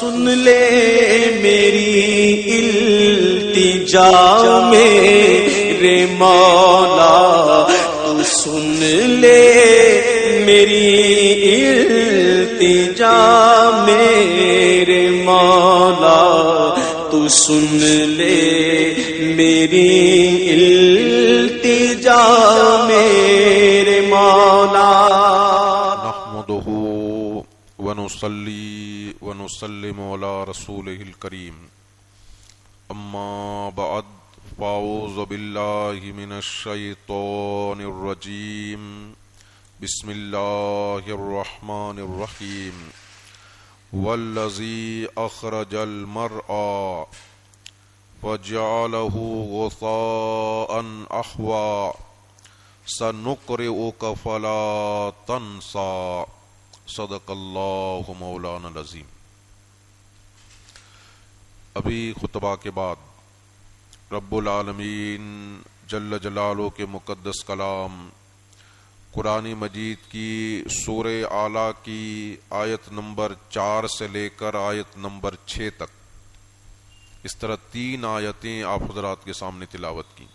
سن لے میری التجا میرے مولا، تو سن لے میری التجا میرے مولا، تو سن لے میری التجا میرے مولا۔ نحمدہ ونصلی ونسلم علی رسولہ الکریم، اما بعد فاعوذ باللہ من الشیطان الرجیم، بسم اللہ الرحمن الرحیم۔ والذی اخرج المرعى فجعلہ غثاء احوى سنقرئک فلا تنسى، صدق اللہ مولانا العظیم۔ ابھی خطبہ کے بعد رب العالمین جل جلالہ کے مقدس کلام قرآن مجید کی سورہ اعلیٰ کی آیت نمبر 4 سے لے کر آیت نمبر 6 تک، اس طرح 3 آیتیں آپ حضرات کے سامنے تلاوت کی۔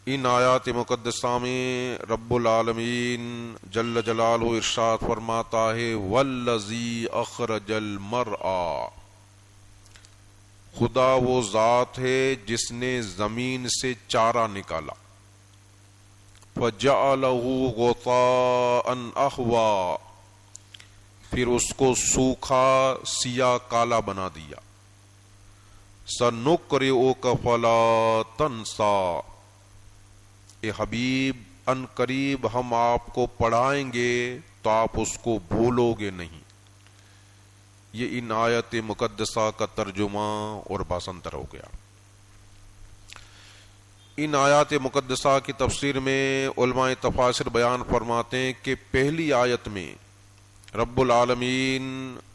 ان آیات مقدسہ میں رب العالمین جل جلالہ ارشاد فرماتا ہے والذی اخرج المرعى، خدا وہ ذات ہے جس نے زمین سے چارہ نکالا، فجعلہ غثاء احوى، پھر اس کو سوکھا سیاہ کالا بنا دیا، سنقرئک فلا تنسى، اے حبیب ان قریب ہم آپ کو پڑھائیں گے تو آپ اس کو بھولو گے نہیں۔ یہ ان آیت مقدسہ کا ترجمہ اور باسنتر ہو گیا۔ ان آیات مقدسہ کی تفسیر میں علماء تفاسیر بیان فرماتے ہیں کہ پہلی آیت میں رب العالمین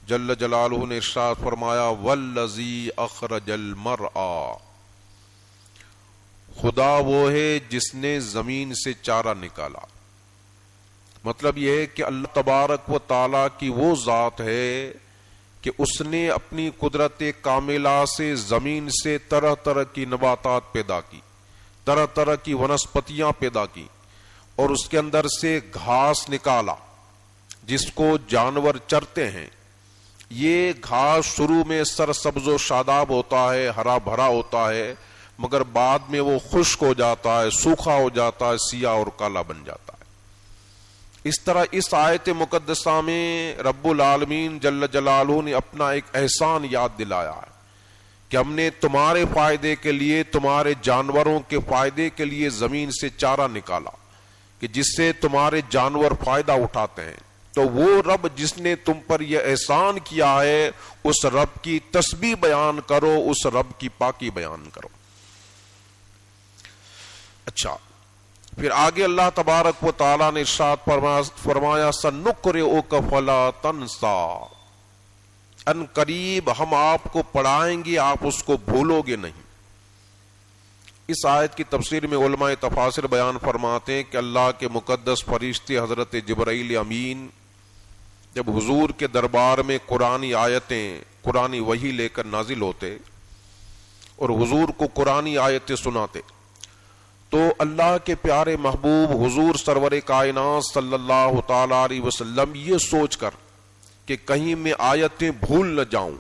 جل جلالہ نے ارشاد فرمایا والذی اخرج المرعى، خدا وہ ہے جس نے زمین سے چارہ نکالا۔ مطلب یہ ہے کہ اللہ تبارک و تعالیٰ کی وہ ذات ہے کہ اس نے اپنی قدرت کاملہ سے زمین سے طرح طرح کی نباتات پیدا کی، طرح طرح کی ونسپتیاں پیدا کی، اور اس کے اندر سے گھاس نکالا جس کو جانور چرتے ہیں۔ یہ گھاس شروع میں سرسبز و شاداب ہوتا ہے، ہرا بھرا ہوتا ہے، مگر بعد میں وہ خشک ہو جاتا ہے، سوکھا ہو جاتا ہے، سیاہ اور کالا بن جاتا ہے۔ اس طرح اس آیت مقدسہ میں رب العالمین جل جلالہ نے اپنا ایک احسان یاد دلایا ہے کہ ہم نے تمہارے فائدے کے لیے، تمہارے جانوروں کے فائدے کے لیے زمین سے چارہ نکالا کہ جس سے تمہارے جانور فائدہ اٹھاتے ہیں۔ تو وہ رب جس نے تم پر یہ احسان کیا ہے، اس رب کی تسبیح بیان کرو، اس رب کی پاکی بیان کرو۔ اچھا، پھر آگے اللہ تبارک و تعالیٰ نے ارشاد فرمایا سنقرئک فلا تنسى، ان قریب ہم آپ کو پڑھائیں گے آپ اس کو بھولو گے نہیں۔ اس آیت کی تفسیر میں علماء تفاسیر بیان فرماتے ہیں کہ اللہ کے مقدس فرشتے حضرت جبرائیل امین جب حضور کے دربار میں قرآنی آیتیں، قرآنی وحی لے کر نازل ہوتے اور حضور کو قرآنی آیتیں سناتے، تو اللہ کے پیارے محبوب حضور سرور کائنات صلی اللہ تعالی علیہ وسلم یہ سوچ کر کہ کہیں میں آیتیں بھول نہ جاؤں،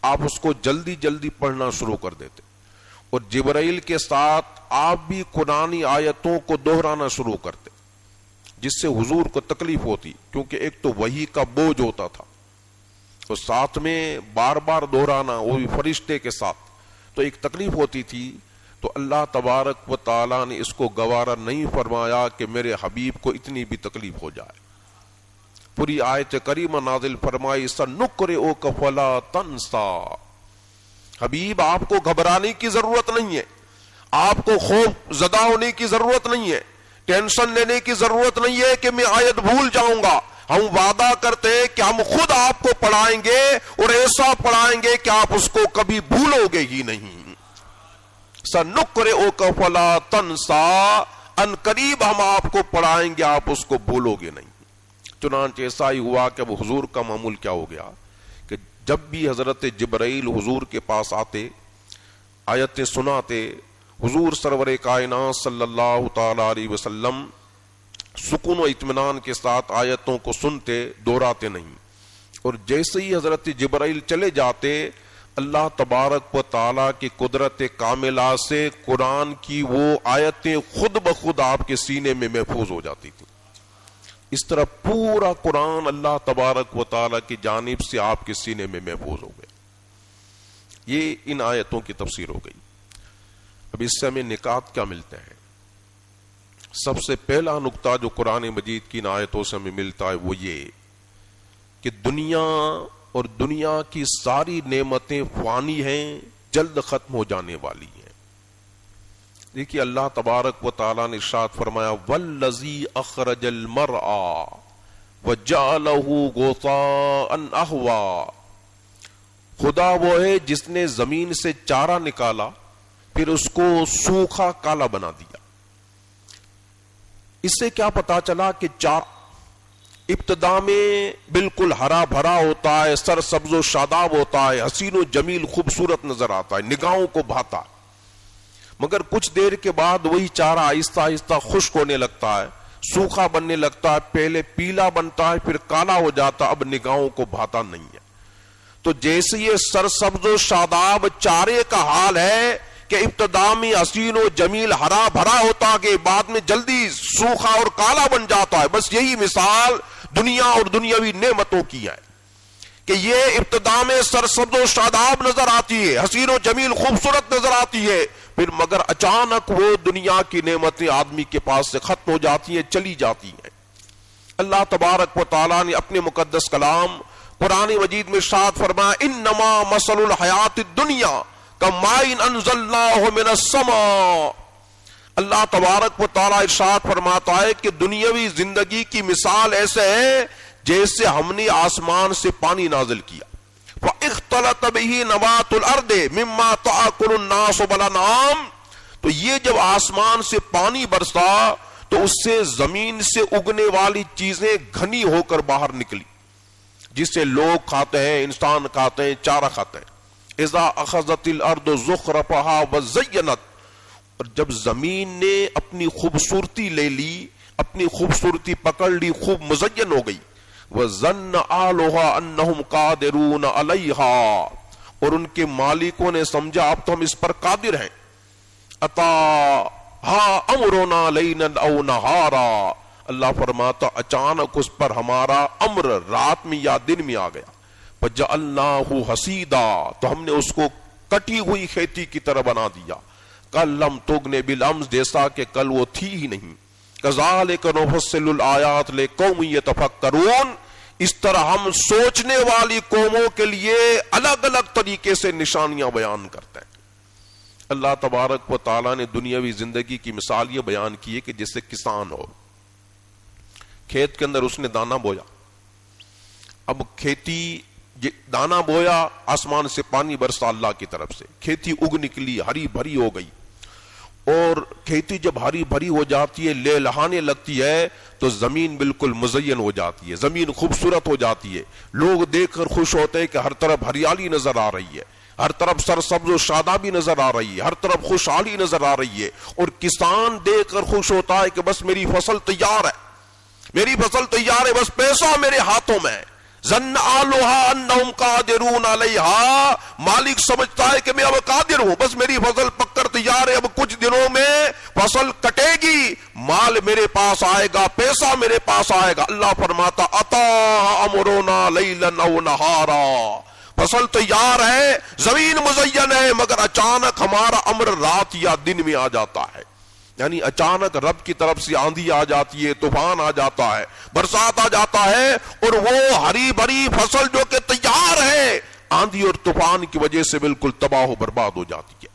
آپ اس کو جلدی جلدی پڑھنا شروع کر دیتے، اور جبرائیل کے ساتھ آپ بھی قرآنی آیتوں کو دہرانا شروع کرتے، جس سے حضور کو تکلیف ہوتی، کیونکہ ایک تو وحی کا بوجھ ہوتا تھا اور ساتھ میں بار بار دہرانا، وہ بھی فرشتے کے ساتھ، تو ایک تکلیف ہوتی تھی۔ تو اللہ تبارک و تعالیٰ نے اس کو گوارا نہیں فرمایا کہ میرے حبیب کو اتنی بھی تکلیف ہو جائے، پوری آیت کریمہ نازل فرمائی سنقرئک فلا تنسى، حبیب آپ کو گھبرانے کی ضرورت نہیں ہے، آپ کو خوف زدہ ہونے کی ضرورت نہیں ہے، ٹینشن لینے کی ضرورت نہیں ہے کہ میں آیت بھول جاؤں گا۔ ہم وعدہ کرتے ہیں کہ ہم خود آپ کو پڑھائیں گے اور ایسا پڑھائیں گے کہ آپ اس کو کبھی بھولو گے ہی نہیں۔ سنقرئک فلا تنسى، ان قریب ہم آپ کو پڑھائیں گے آپ اس کو بھولو گے نہیں۔ چنانچہ ایسا ہی ہوا کہ اب حضور کا معمول کیا ہو گیا کہ جب بھی حضرت جبرائیل حضور کے پاس آتے، آیتیں سناتے، حضور سرور کائنات صلی اللہ تعالی علیہ وسلم سکون و اطمینان کے ساتھ آیتوں کو سنتے، دہراتے نہیں، اور جیسے ہی حضرت جبرائیل چلے جاتے، اللہ تبارک و تعالیٰ کی قدرت کاملہ سے قرآن کی وہ آیتیں خود بخود آپ کے سینے میں محفوظ ہو جاتی تھی۔ اس طرح پورا قرآن اللہ تبارک و تعالیٰ کی جانب سے آپ کے سینے میں محفوظ ہو گیا۔ یہ ان آیتوں کی تفسیر ہو گئی۔ اب اس سے ہمیں نکات کیا ملتے ہیں؟ سب سے پہلا نقطہ جو قرآن مجید کی ان آیتوں سے ہمیں ملتا ہے وہ یہ کہ دنیا اور دنیا کی ساری نعمتیں فانی ہیں، جلد ختم ہو جانے والی ہیں۔ دیکھیے اللہ تبارک و تعالیٰ نے ارشاد فرمایا والذی اخرج المرعى وجعلہ غثاء احوا، خدا وہ ہے جس نے زمین سے چارہ نکالا پھر اس کو سوکھا کالا بنا دیا۔ اس سے کیا پتا چلا کہ ابتدا میں بالکل ہرا بھرا ہوتا ہے، سر سبز و شاداب ہوتا ہے، حسین و جمیل خوبصورت نظر آتا ہے، نگاہوں کو بھاتا ہے، مگر کچھ دیر کے بعد وہی چارہ آہستہ آہستہ خشک ہونے لگتا ہے، سوکھا بننے لگتا ہے، پہلے پیلا بنتا ہے پھر کالا ہو جاتا، اب نگاہوں کو بھاتا نہیں ہے۔ تو جیسے یہ سر سبز و شاداب چارے کا حال ہے کہ ابتدا میں حسین و جمیل ہرا بھرا ہوتا کہ بعد میں جلدی سوکھا اور کالا بن جاتا ہے، بس یہی مثال دنیا اور دنیاوی نعمتوں کی ہے کہ یہ ابتدا میں سرسبز و شاداب نظر آتی ہے، حسین و جمیل خوبصورت نظر آتی ہے، پھر مگر اچانک وہ دنیا کی نعمتیں آدمی کے پاس سے ختم ہو جاتی ہیں، چلی جاتی ہیں۔ اللہ تبارک و تعالیٰ نے اپنے مقدس کلام قرآن مجید میں ارشاد فرمایا انما مثل الحیات الدنیا کماء انزلناہ من السماء، اللہ تبارک و تعالیٰ ارشاد فرماتا ہے کہ دنیاوی زندگی کی مثال ایسے ہے جیسے ہم نے آسمان سے پانی نازل کیا، فاختلط به نبات الارض مما تاکل الناس والانعام، تو یہ جب آسمان سے پانی برسا تو اس سے زمین سے اگنے والی چیزیں گھنی ہو کر باہر نکلی، جسے لوگ کھاتے ہیں، انسان کھاتے ہیں، چارہ کھاتے ہیں۔ اذا اخذت الارض زخرفها وزینت، اور جب زمین نے اپنی خوبصورتی لے لی، اپنی خوبصورتی پکڑ لی، خوب مزین ہو گئی، وَظَنَّ أَهْلُهَا أَنَّهُمْ قَادِرُونَ عَلَيْهَا، اور ان کے مالکوں نے سمجھا اب تو ہم اس پر قادر ہیں، أَتَاهَا أَمْرُنَا لَيْلًا أَوْ نَهَارًا، اللہ فرماتا اچانک اس پر ہمارا امر رات میں یا دن میں آ گیا، فَجَعَلْنَاهُ حَصِيدًا، تو ہم نے اس کو کٹی ہوئی کھیتی کی طرح بنا دیا، کل لم تغن بالامس، جیسا کہ کل وہ تھی ہی نہیں، کذالک نفصل الآیات لقوم یتفکرون، اس طرح ہم سوچنے والی قوموں کے لیے الگ الگ طریقے سے نشانیاں بیان کرتے ہیں۔ اللہ تبارک و تعالیٰ نے دنیاوی زندگی کی مثال یہ بیان کی ہے کہ جیسے کسان ہو، کھیت کے اندر اس نے دانا بویا، اب کھیتی دانا بویا، آسمان سے پانی برسا اللہ کی طرف سے، کھیتی اگ نکلی، ہری بھری ہو گئی، اور کھیتی جب ہری بھری ہو جاتی ہے، لے لہانے لگتی ہے، تو زمین بالکل مزین ہو جاتی ہے، زمین خوبصورت ہو جاتی ہے، لوگ دیکھ کر خوش ہوتے ہیں کہ ہر طرف ہریالی نظر آ رہی ہے، ہر طرف سرسبز و شادابی نظر آ رہی ہے، ہر طرف خوشحالی نظر آ رہی ہے، اور کسان دیکھ کر خوش ہوتا ہے کہ بس میری فصل تیار ہے، میری فصل تیار ہے، بس پیسہ میرے ہاتھوں میں ہے، ظن آلوہا انہم قادرون علیہا، مالک سمجھتا ہے کہ میں اب قادر ہوں، بس میری فصل پکر تیار ہے، اب کچھ دنوں میں فصل کٹے گی، مال میرے پاس آئے گا، پیسہ میرے پاس آئے گا۔ اللہ فرماتا اتا امرنا لیلا او نہارا، فصل تیار ہے، زمین مزین ہے، مگر اچانک ہمارا امر رات یا دن میں آ جاتا ہے، یعنی اچانک رب کی طرف سے آندھی آ جاتی ہے، طوفان آ جاتا ہے، برسات آ جاتا ہے، اور وہ ہری بھری فصل جو کہ تیار ہے آندھی اور طوفان کی وجہ سے بالکل تباہ و برباد ہو جاتی ہے۔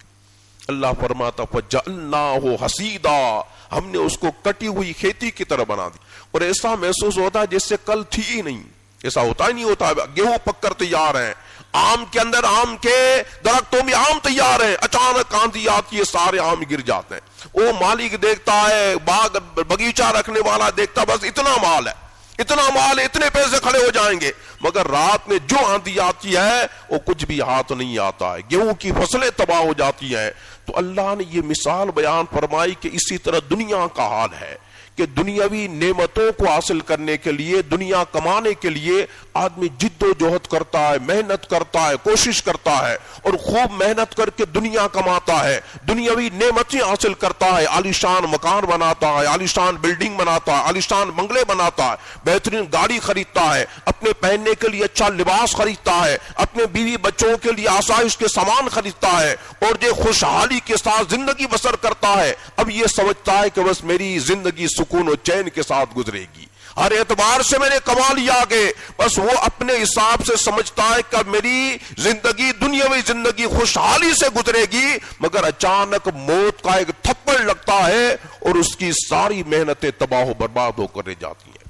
اللہ فرماتا فَجَعَلْنَاهُ حَصِيدًا، ہم نے اس کو کٹی ہوئی کھیتی کی طرح بنا دی، اور ایسا محسوس ہوتا ہے جیسے کل تھی ہی نہیں، ایسا ہوتا ہی نہیں ہوتا، گیہوں پکر تیار ہیں، آم کے اندر آم کے درختوں میں آم تیار ہیں، اچانک آندھی آتی ہے، سارے آم گر جاتے ہیں، وہ مالک دیکھتا ہے، باغ بگیچہ رکھنے والا دیکھتا بس اتنا مال ہے، اتنا مال ہے، اتنے پیسے کھڑے ہو جائیں گے، مگر رات میں جو آندھی آتی ہے وہ کچھ بھی ہاتھ نہیں آتا ہے، گیہوں کی فصلیں تباہ ہو جاتی ہیں۔ تو اللہ نے یہ مثال بیان فرمائی کہ اسی طرح دنیا کا حال ہے کہ دنیاوی نعمتوں کو حاصل کرنے کے لیے، دنیا کمانے کے لیے آدمی جد و جہد کرتا ہے، محنت کرتا ہے، کوشش کرتا ہے، اور خوب محنت کر کے دنیا کماتا ہے، دنیاوی نعمتیں حاصل کرتا ہے، عالیشان مکان بناتا ہے، عالیشان بلڈنگ بناتا ہے، عالیشان بنگلے بناتا ہے، بہترین گاڑی خریدتا ہے، اپنے پہننے کے لیے اچھا لباس خریدتا ہے، اپنے بیوی بچوں کے لیے آسائش کے سامان خریدتا ہے، اور یہ خوشحالی کے ساتھ زندگی بسر کرتا ہے۔ اب یہ سمجھتا ہے کہ بس میری زندگی سکون و چین کے ساتھ گزرے گی، ہر اعتبار سے میں نے کما لیا آگے، بس وہ اپنے حساب سے سمجھتا ہے کہ میری زندگی دنیاوی زندگی خوشحالی سے گزرے گی، مگر اچانک موت کا ایک تھپڑ لگتا ہے اور اس کی ساری محنتیں تباہ و برباد ہو کر رہ جاتی ہیں،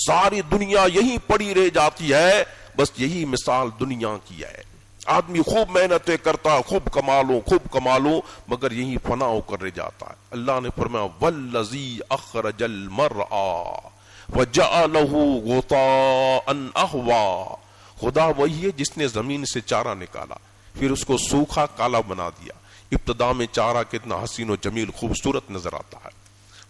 ساری دنیا یہیں پڑی رہ جاتی ہے۔ بس یہی مثال دنیا کی ہے، آدمی خوب محنتیں کرتا ہے، خوب کما لوں مگر یہی فنا ہو کر رہ جاتا ہے۔ اللہ نے فرمایا والذی اخرج المرعى وجعلہ غثاء احوا، خدا وہی ہے جس نے زمین سے چارہ نکالا، پھر اس کو سوکھا کالا بنا دیا۔ ابتدا میں چارہ کتنا حسین و جمیل خوبصورت نظر آتا ہے،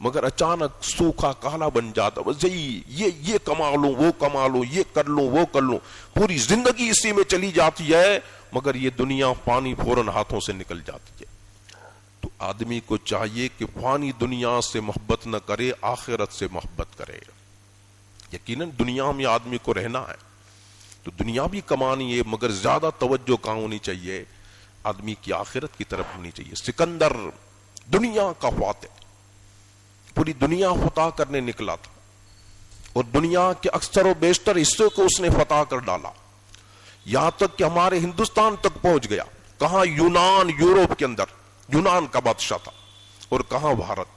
مگر اچانک سوکھا کالا بن جاتا، بس یہ کما لوں، وہ کما لوں، یہ کر لوں، وہ کر لوں، پوری زندگی اسی میں چلی جاتی ہے، مگر یہ دنیا فانی فوراً ہاتھوں سے نکل جاتی ہے۔ تو آدمی کو چاہیے کہ فانی دنیا سے محبت نہ کرے، آخرت سے محبت کرے۔ یقیناً دنیا میں آدمی کو رہنا ہے تو دنیا بھی کمانی ہے، مگر زیادہ توجہ کہاں ہونی چاہیے؟ آدمی کی آخرت کی طرف ہونی چاہیے۔ سکندر دنیا کا فاتح، پوری دنیا فتح کرنے نکلا تھا، اور دنیا کے اکثر و بیشتر حصوں کو اس نے فتح کر ڈالا، یہاں تک کہ ہمارے ہندوستان تک پہنچ گیا۔ کہاں یونان، یورپ کے اندر یونان کا بادشاہ تھا، اور کہاں بھارت،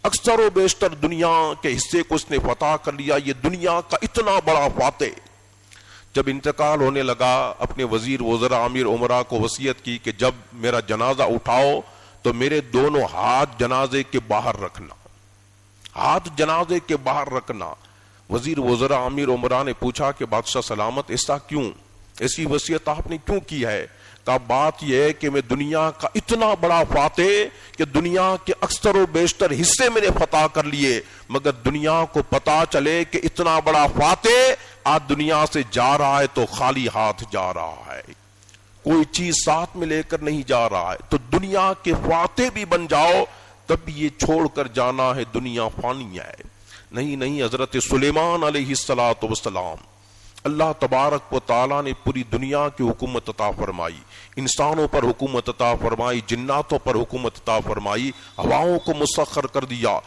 اکثر و بیشتر دنیا کے حصے کو اس نے فتح کر لیا۔ یہ دنیا کا اتنا بڑا فاتح جب انتقال ہونے لگا، اپنے وزیر وزراء امیر امراء کو وصیت کی کہ جب میرا جنازہ اٹھاؤ تو میرے دونوں ہاتھ جنازے کے باہر رکھنا، ہاتھ جنازے کے باہر رکھنا۔ وزیر وزراء امیر امراء نے پوچھا کہ بادشاہ سلامت ایسا کیوں، ایسی وصیت آپ نے کیوں کی ہے؟ کہا بات یہ ہے کہ میں دنیا کا اتنا بڑا فاتح کہ دنیا کے اکثر و بیشتر حصے میں نے فتح کر لیے، مگر دنیا کو پتا چلے کہ اتنا بڑا فاتح آج دنیا سے جا رہا ہے تو خالی ہاتھ جا رہا ہے، کوئی چیز ساتھ میں لے کر نہیں جا رہا ہے۔ تو دنیا کے فاتح بھی بن جاؤ تب یہ چھوڑ کر جانا ہے، دنیا فانی ہے۔ نہیں، حضرت سلیمان علیہ الصلوۃ والسلام، اللہ تبارک و تعالیٰ نے پوری دنیا کی حکومت عطا فرمائی، انسانوں پر حکومت عطا فرمائی، جناتوں پر حکومت عطا فرمائی، ہواؤں کو مسخر کر دیا۔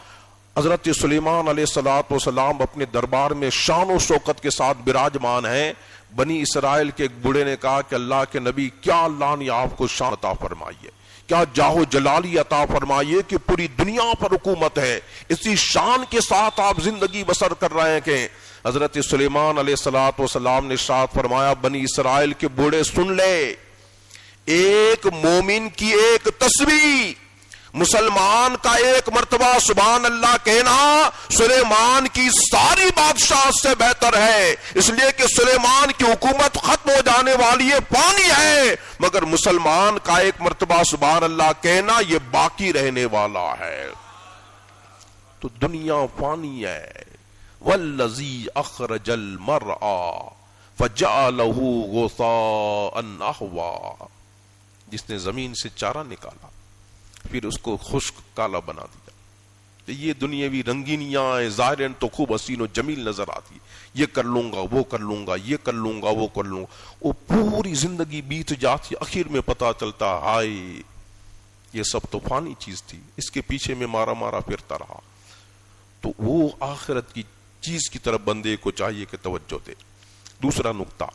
حضرت سلیمان علیہ الصلوۃ والسلام اپنے دربار میں شان و شوکت کے ساتھ براجمان ہیں۔ بنی اسرائیل کے ایک بوڑھے نے کہا کہ اللہ کے نبی، کیا اللہ نے آپ کو شان عطا فرمائی ہے، کیا جاہ و جلالی عطا فرمائیے کہ پوری دنیا پر حکومت ہے، اسی شان کے ساتھ آپ زندگی بسر کر رہے ہیں کہ حضرت سلیمان علیہ الصلوۃ والسلام نے ارشاد فرمایا بنی اسرائیل کے بوڑھے سن لے، ایک مومن کی ایک تسبیح، مسلمان کا ایک مرتبہ سبحان اللہ کہنا سلیمان کی ساری بادشاہ سے بہتر ہے، اس لیے کہ سلیمان کی حکومت ختم ہو جانے والی ہے، فانی ہے، مگر مسلمان کا ایک مرتبہ سبحان اللہ کہنا یہ باقی رہنے والا ہے۔ تو دنیا فانی ہے۔ والذی اخرج المرعى فجعلہ غثاء احوا، جس نے زمین سے چارہ نکالا پھر اس کو خشک کالا بنا دیا۔ تو یہ دنیاوی رنگینیاں ظاہراً تو خوب حسین و جمیل نظر آتی، یہ کر لوں گا، وہ کر لوں گا، یہ کر لوں گا، وہ کر لوں گا، وہ پوری زندگی بیت جاتی، آخر میں پتا چلتا ہائے یہ سب تو فانی چیز تھی، اس کے پیچھے میں مارا پھرتا رہا۔ تو وہ آخرت کی چیز کی طرف بندے کو چاہیے کہ توجہ دے۔ دوسرا نقطہ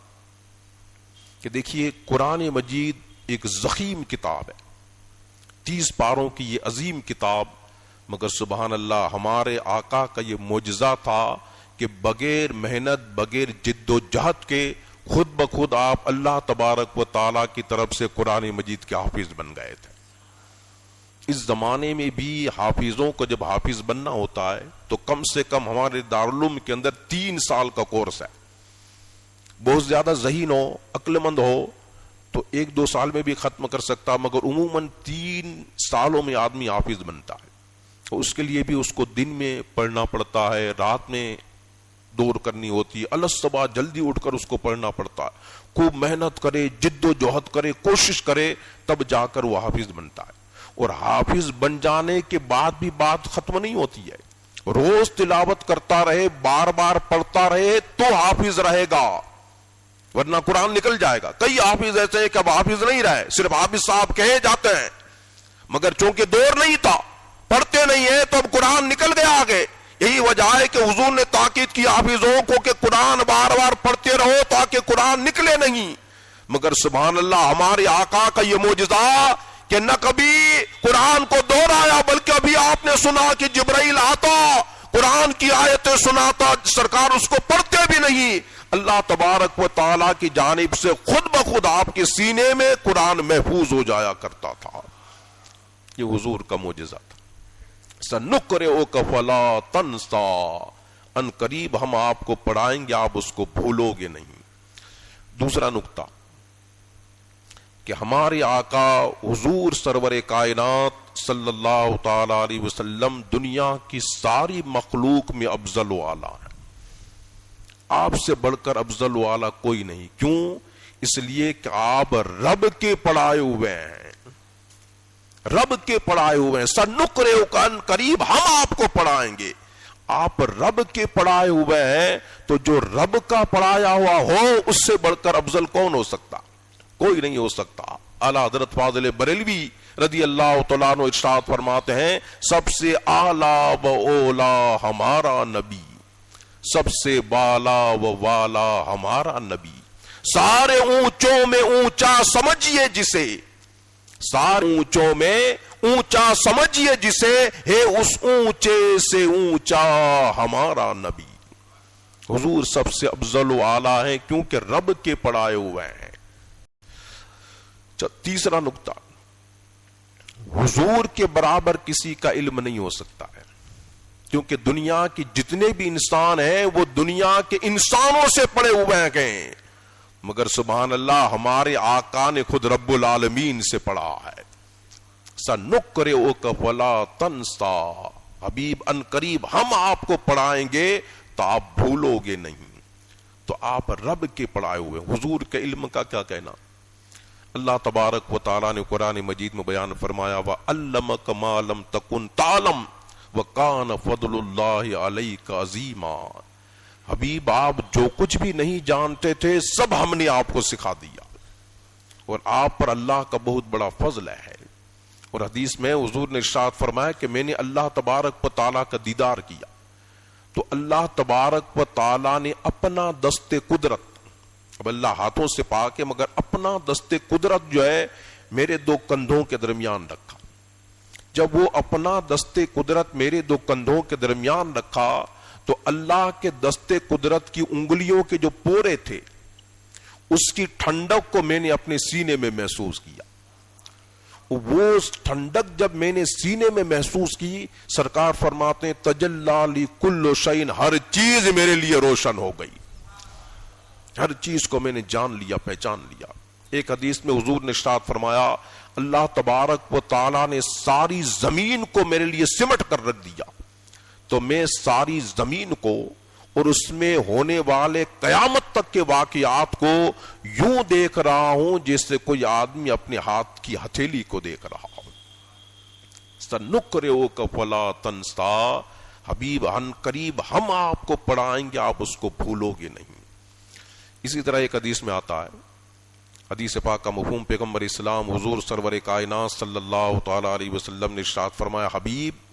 کہ دیکھیے قرآن مجید ایک ضخیم کتاب ہے، 30 پاروں کی یہ عظیم کتاب، مگر سبحان اللہ ہمارے آقا کا یہ معجزہ تھا کہ بغیر محنت، بغیر جد و جہد کے خود بخود آپ اللہ تبارک و تعالیٰ کی طرف سے قرآن مجید کے حافظ بن گئے تھے۔ اس زمانے میں بھی حافظوں کو جب حافظ بننا ہوتا ہے تو کم سے کم ہمارے دارالعلوم کے اندر 3 سال کا کورس ہے. بہت زیادہ ذہین ہو، عقل مند ہو تو 1-2 سال میں بھی ختم کر سکتا، مگر عموماً 3 سالوں میں آدمی حافظ بنتا ہے. تو اس کے لیے بھی اس کو دن میں پڑھنا پڑتا ہے، رات میں دور کرنی ہوتی ہے، الصبح جلدی اٹھ کر اس کو پڑھنا پڑتا ہے، خوب محنت کرے، جد و جہد کرے، کوشش کرے، تب جا کر وہ حافظ بنتا ہے. اور حافظ بن جانے کے بعد بھی بات ختم نہیں ہوتی ہے. روز تلاوت کرتا رہے، بار بار پڑھتا رہے تو حافظ رہے گا، ورنہ قرآن نکل جائے گا. کئی حافظ ایسے ہیں کہ اب حافظ نہیں رہے، صرف حافظ صاحب کہے جاتے ہیں، مگر چونکہ دور نہیں تھا، پڑھتے نہیں ہیں، تو اب قرآن نکل گیا آگے. یہی وجہ ہے کہ حضور نے تاکید کی حافظوں کو کہ قرآن بار بار پڑھتے رہو تاکہ قرآن نکلے نہیں. مگر سبحان اللہ، ہمارے آقا کا یہ معجزہ کہ نہ کبھی قرآن کو دوہرایا، بلکہ ابھی آپ نے سنا کہ جبرائیل آتا، قرآن کی آیتیں سناتا، سرکار اس کو پڑھتے بھی نہیں، اللہ تبارک و تعالیٰ کی جانب سے خود بخود آپ کے سینے میں قرآن محفوظ ہو جایا کرتا تھا. یہ حضور کا معجزہ تھا. سنقرئک فلا تنسا، ان قریب ہم آپ کو پڑھائیں گے، آپ اس کو بھولو گے نہیں. دوسرا نقطہ کہ ہمارے آقا حضور سرور کائنات صلی اللہ تعالی علیہ وسلم دنیا کی ساری مخلوق میں افضل و اعلیٰ ہیں. آپ سے بڑھ کر افضل و اعلیٰ کوئی نہیں. کیوں؟ اس لیے کہ آپ رب کے پڑھائے ہوئے ہیں، رب کے پڑھائے ہوئے ہیں. سنقرئک، ان قریب ہم آپ کو پڑھائیں گے. آپ رب کے پڑھائے ہوئے ہیں تو جو رب کا پڑھایا ہوا ہو اس سے بڑھ کر افضل کون ہو سکتا؟ کوئی نہیں ہو سکتا. اعلیٰ حضرت فاضل بریلوی رضی اللہ تعالیٰ عنہ ارشاد فرماتے ہیں، سب سے اعلیٰ و اولا ہمارا نبی، سب سے بالا و والا ہمارا نبی، سارے اونچوں میں اونچا سمجھیے جسے، سارے اونچوں میں اونچا سمجھیے جسے، ہے اس اونچے سے اونچا ہمارا نبی. حضور سب سے افضل و اعلیٰ ہیں کیونکہ رب کے پڑھائے ہوئے ہیں. تیسرا نقطہ، حضور کے برابر کسی کا علم نہیں ہو سکتا ہے، کیونکہ دنیا کے جتنے بھی انسان ہیں وہ دنیا کے انسانوں سے پڑے ہوئے ہیں، مگر سبحان اللہ ہمارے آقا نے خود رب العالمین سے پڑھا ہے. سنقرئک فلا تنسا، حبیب ان قریب ہم آپ کو پڑھائیں گے تو آپ بھولو گے نہیں. تو آپ رب کے پڑھائے ہوئے. حضور کے علم کا کیا کہنا؟ اللہ تبارک و تعالیٰ نے قرآن مجید میں بیان فرمایا، وَعَلَّمَكَ مَا لَمْ تَكُنْ تَعْلَمْ وَكَانَ فَضْلُ اللَّهِ عَلَيْكَ عَظِيمًا. حبیب آپ جو کچھ بھی نہیں جانتے تھے سب ہم نے آپ کو سکھا دیا، اور آپ پر اللہ کا بہت بڑا فضل ہے. اور حدیث میں حضور نے ارشاد فرمایا کہ میں نے اللہ تبارک و تعالیٰ کا دیدار کیا تو اللہ تبارک و تعالیٰ نے اپنا دست قدرت، اب اللہ ہاتھوں سے پاک ہے مگر اپنا دست قدرت جو ہے میرے 2 کندھوں کے درمیان رکھا. جب وہ اپنا دست قدرت میرے 2 کندھوں کے درمیان رکھا تو اللہ کے دست قدرت کی انگلیوں کے جو پورے تھے اس کی ٹھنڈک کو میں نے اپنے سینے میں محسوس کیا. وہ ٹھنڈک جب میں نے سینے میں محسوس کی، سرکار فرماتے ہیں تجلی لی کل شیء، ہر چیز میرے لیے روشن ہو گئی، ہر چیز کو میں نے جان لیا، پہچان لیا. ایک حدیث میں حضور نے ارشاد فرمایا، اللہ تبارک و تعالیٰ نے ساری زمین کو میرے لیے سمٹ کر رکھ دیا تو میں ساری زمین کو اور اس میں ہونے والے قیامت تک کے واقعات کو یوں دیکھ رہا ہوں جیسے کوئی آدمی اپنے ہاتھ کی ہتھیلی کو دیکھ رہا ہو. سنقرئک فلا تنسا، حبیب ان قریب ہم آپ کو پڑھائیں گے، آپ اس کو بھولو گے نہیں. اسی طرح ایک حدیث میں آتا ہے، حدیث پاک کا مفہوم پیغمبر اسلام حضور سرور کائنات صلی اللہ تعالی علیہ وسلم نے ارشاد فرمایا، حبیب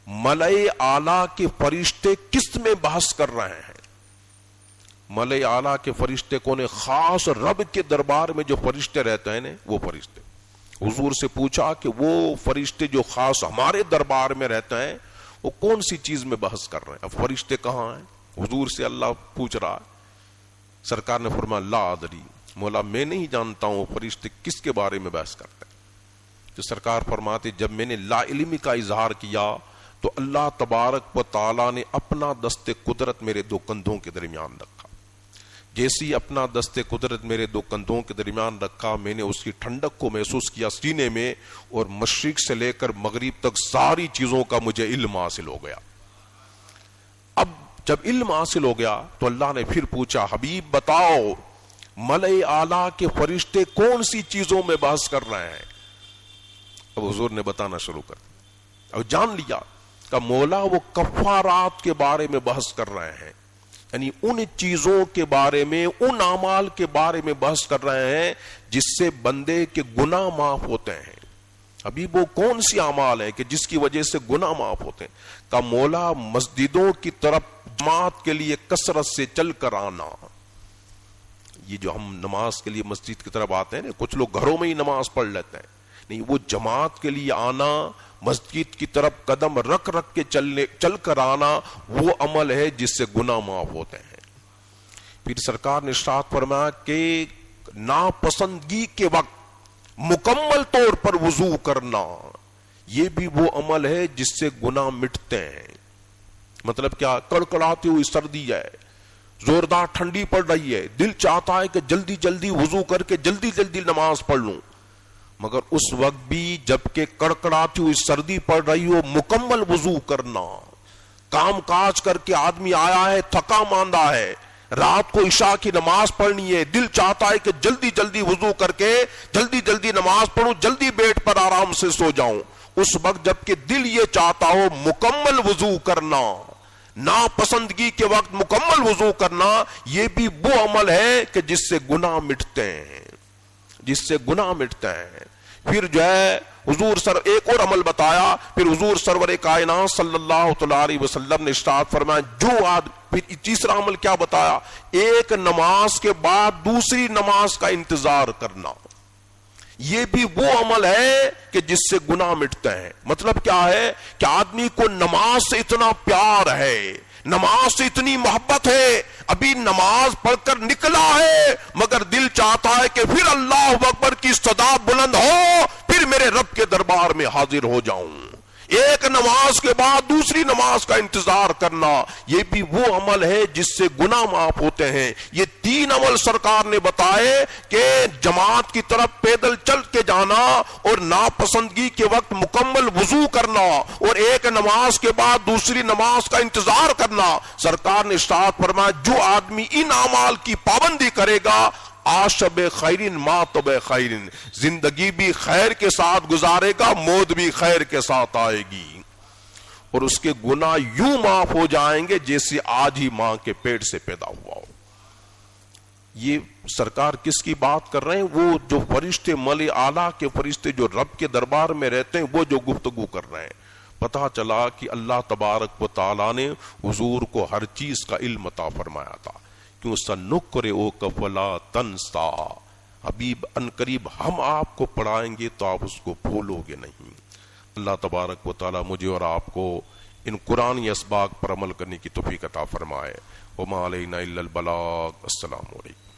ملائے اعلیٰ کے فرشتے کس میں بحث کر رہے ہیں؟ ملائے اعلیٰ کے فرشتے کون ہیں؟ خاص رب کے دربار میں جو فرشتے رہتے ہیں وہ فرشتے. حضور سے پوچھا کہ وہ فرشتے جو خاص ہمارے دربار میں رہتے ہیں وہ کون سی چیز میں بحث کر رہے ہیں؟ اب فرشتے کہاں ہیں؟ حضور سے اللہ پوچھ رہا ہے. سرکار نے فرمایا لا ادری، مولا میں نہیں جانتا ہوں وہ فرشتے کس کے بارے میں بحث کرتے ہیں. تو سرکار فرماتے جب میں نے لا علمی کا اظہار کیا تو اللہ تبارک و تعالیٰ نے اپنا دست قدرت میرے دو کندھوں کے درمیان رکھا. جیسی اپنا دست قدرت میرے دو کندھوں کے درمیان رکھا میں نے اس کی ٹھنڈک کو محسوس کیا سینے میں, اور مشرق سے لے کر مغرب تک ساری چیزوں کا مجھے علم حاصل ہو گیا. اب جب علم حاصل ہو گیا تو اللہ نے پھر پوچھا حبیب بتاؤ ملائے اعلیٰ کے فرشتے کون سی چیزوں میں بحث کر رہے ہیں. اب حضور نے بتانا شروع کر دیا. اب جان لیا کہ مولا وہ کفارات کے بارے میں بحث کر رہے ہیں, یعنی ان چیزوں کے بارے میں, ان اعمال کے بارے میں بحث کر رہے ہیں جس سے بندے کے گناہ معاف ہوتے ہیں. ابھی وہ کون سی اعمال ہے کہ جس کی وجہ سے گناہ معاف ہوتے ہیں؟ کہ مولا مسجدوں کی طرف جماعت کے لیے کثرت سے چل کر آنا. یہ جو ہم نماز کے لیے مسجد کی طرف آتے ہیں نا, کچھ لوگ گھروں میں ہی نماز پڑھ لیتے ہیں, نہیں, وہ جماعت کے لیے آنا, مسجد کی طرف قدم رکھ رکھ کے چل کر آنا, وہ عمل ہے جس سے گناہ معاف ہوتے ہیں. پھر سرکار نے ارشاد فرمایا کہ ناپسندگی کے وقت مکمل طور پر وضو کرنا, یہ بھی وہ عمل ہے جس سے گناہ مٹتے ہیں. مطلب کیا؟ کڑکڑاتی ہوئی سردی ہے, زوردار ٹھنڈی پڑ رہی ہے, دل چاہتا ہے کہ جلدی جلدی وضو کر کے جلدی جلدی نماز پڑھ لوں, مگر اس وقت بھی جبکہ کڑکڑاتی ہوئی سردی پڑ رہی ہو مکمل وضو کرنا. کام کاج کر کے آدمی آیا ہے, تھکا ماندہ ہے, رات کو عشاء کی نماز پڑھنی ہے, دل چاہتا ہے کہ جلدی جلدی وضو کر کے جلدی جلدی نماز پڑھوں, جلدی بیڈ پر آرام سے سو جاؤں. اس وقت جبکہ دل یہ چاہتا ہو مکمل وضو کرنا, ناپسندگی کے وقت مکمل وضو کرنا, یہ بھی وہ عمل ہے کہ جس سے گناہ مٹتے ہیں, جس سے گناہ مٹتے ہیں. پھر جو ہے حضور ایک اور عمل بتایا. پھر حضور سرور کائنات صلی اللہ تعالی علیہ وسلم نے ارشاد فرمایا پھر تیسرا عمل کیا بتایا؟ ایک نماز کے بعد دوسری نماز کا انتظار کرنا. یہ بھی وہ عمل ہے کہ جس سے گناہ مٹتے ہیں. مطلب کیا ہے کہ آدمی کو نماز سے اتنا پیار ہے, نماز سے اتنی محبت ہے, ابھی نماز پڑھ کر نکلا ہے مگر دل چاہتا ہے کہ پھر اللہ اکبر کی صدا بلند ہو, پھر میرے رب کے دربار میں حاضر ہو جاؤں. ایک نماز کے بعد دوسری نماز کا انتظار کرنا, یہ بھی وہ عمل ہے جس سے گناہ معاف ہوتے ہیں. یہ تین عمل سرکار نے بتائے کہ جماعت کی طرف پیدل چل کے جانا, اور ناپسندگی کے وقت مکمل وضو کرنا, اور ایک نماز کے بعد دوسری نماز کا انتظار کرنا. سرکار نے ارشاد فرمایا جو آدمی ان اعمال کی پابندی کرے گا عاشب خیرین مات خیرین, زندگی بھی خیر کے ساتھ گزارے گا, موت بھی خیر کے ساتھ آئے گی, اور اس کے گناہ یوں معاف ہو جائیں گے جیسے آج ہی ماں کے پیٹ سے پیدا ہوا ہو. یہ سرکار کس کی بات کر رہے ہیں؟ وہ جو فرشتے ملائے اعلیٰ کے فرشتے جو رب کے دربار میں رہتے ہیں, وہ جو گفتگو کر رہے ہیں. پتہ چلا کہ اللہ تبارک و تعالیٰ نے حضور کو ہر چیز کا علم عطا فرمایا تھا. کیوں؟ سنقرئک فلا تنسا, حبیب ان قریب ہم آپ کو پڑھائیں گے تو آپ اس کو بھولو گے نہیں. اللہ تبارک و تعالیٰ مجھے اور آپ کو ان قرآنی اسباق پر عمل کرنے کی توفیق عطا فرمائے. وما علینا الا البلاغ. السلام علیکم.